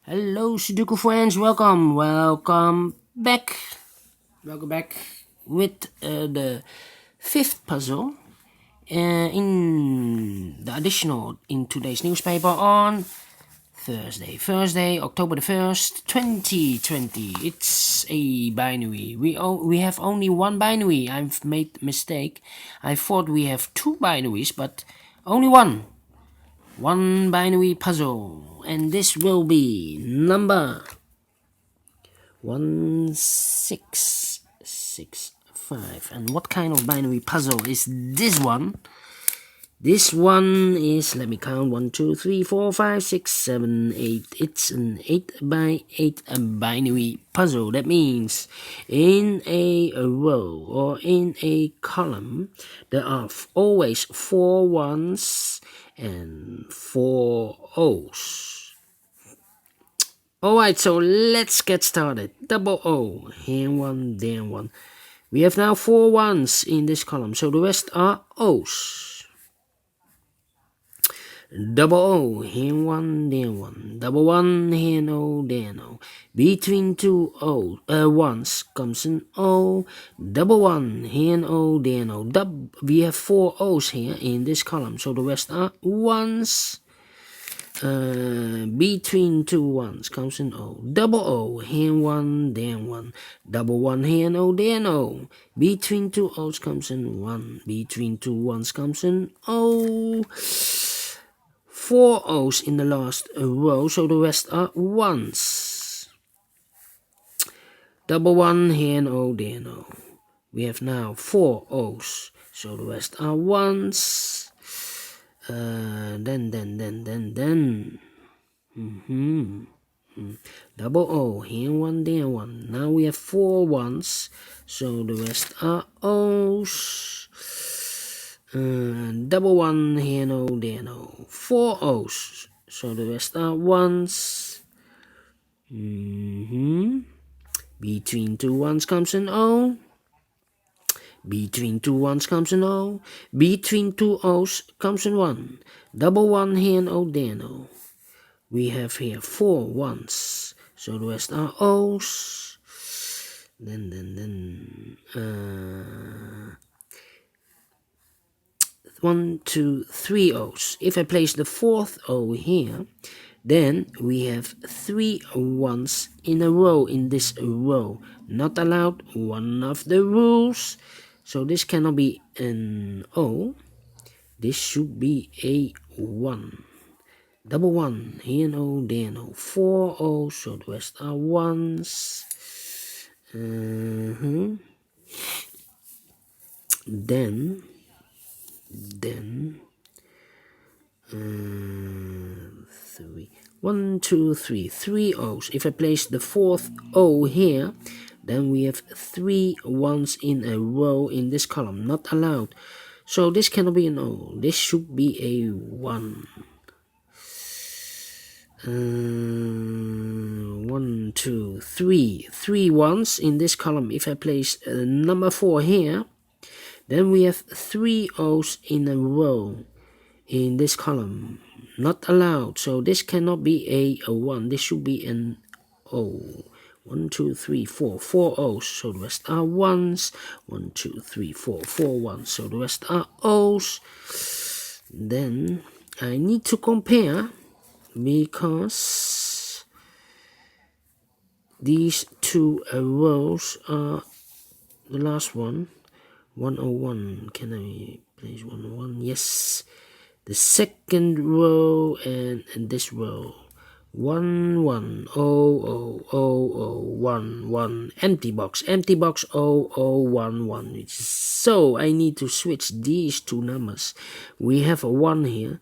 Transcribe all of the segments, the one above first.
Hello, Sudoku friends. Welcome back. Welcome back with the fifth puzzle in the additional in today's newspaper on Thursday, October the 1st, 2020. It's a binary. We have only one binary. I've made mistake. I thought we have two binaries, but only one. One binary puzzle, and this will be number 1665. And what kind of binary puzzle is this one? This one is, let me count, 1, 2, 3, 4, 5, 6, 7, 8. It's an 8 by 8 binary puzzle. That means in a row or in a column, there are always 4 ones and 4 O's. Alright, so let's get started. Double O, here one, there one. We have now 4 ones in this column, so the rest are O's. Double O, here one, there one. Double one, here no, there no. Between two ones comes an O. Double one, here an O, there no. We have 4 O's here in this column, so the rest are ones. Between two ones comes an O. Double O, here one, there one. Double one, here no, there no. Between two O's comes an 1. Between two ones comes an O. 4 O's in the last row, so the rest are ones. Double one, here no, there no. We have now 4 O's, so the rest are ones. Then. Double O, here one, there one. Now we have 4 ones, so the rest are O's. Double one, here no, there no. 4 O's, so the rest are ones. Between two ones comes an O. Between two ones comes an O. Between two O's comes an 1. Double one, here no, there no. We have here 4 ones, so the rest are O's. Then. 1, 2, 3 O's. If I place the 4th O here, then we have 3 ones in a row in this row. Not allowed, one of the rules. So this cannot be an O. This should be a 1. Double one, here no, there no. 4 O's, so the rest are ones. Then 3. 1, 2, 3. 3 O's. If I place the 4th O here, then we have 3 ones in a row in this column. Not allowed. So this cannot be an O. This should be a 1. 1, 2, 3. 3 ones in this column. If I place number 4 here, then we have 3 O's in a row in this column. Not allowed. So this cannot be a 1. This should be an O. 1, 2, 3, 4. 4 O's. So the rest are ones. 1, 2, 3, 4. 4 ones. So the rest are O's. Then I need to compare, because these 2 rows are the last one. 101. Can I place 101? Yes. The second row and this row. 1 1 0 0 1 1. Empty box 0 0 1 1. So I need to switch these 2 numbers. We have a 1 here.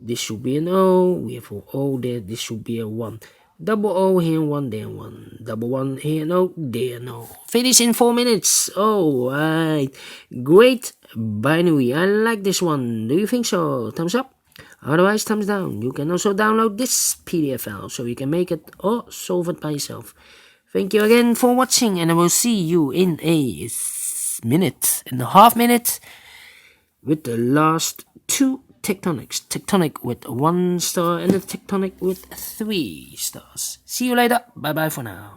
This should be an O. We have an O there. This should be a 1. Double O, here 1, there 1. Double 1, here no, there no. Finish in 4 minutes. Alright. Great binary. I like this one. Do you think so? Thumbs up. Otherwise, thumbs down. You can also download this PDF file so you can make it or solve it by yourself. Thank you again for watching, and I will see you in a minute and a half with the last 2 tectonics. Tectonic with 1 star and a tectonic with 3 stars. See you later. Bye bye for now.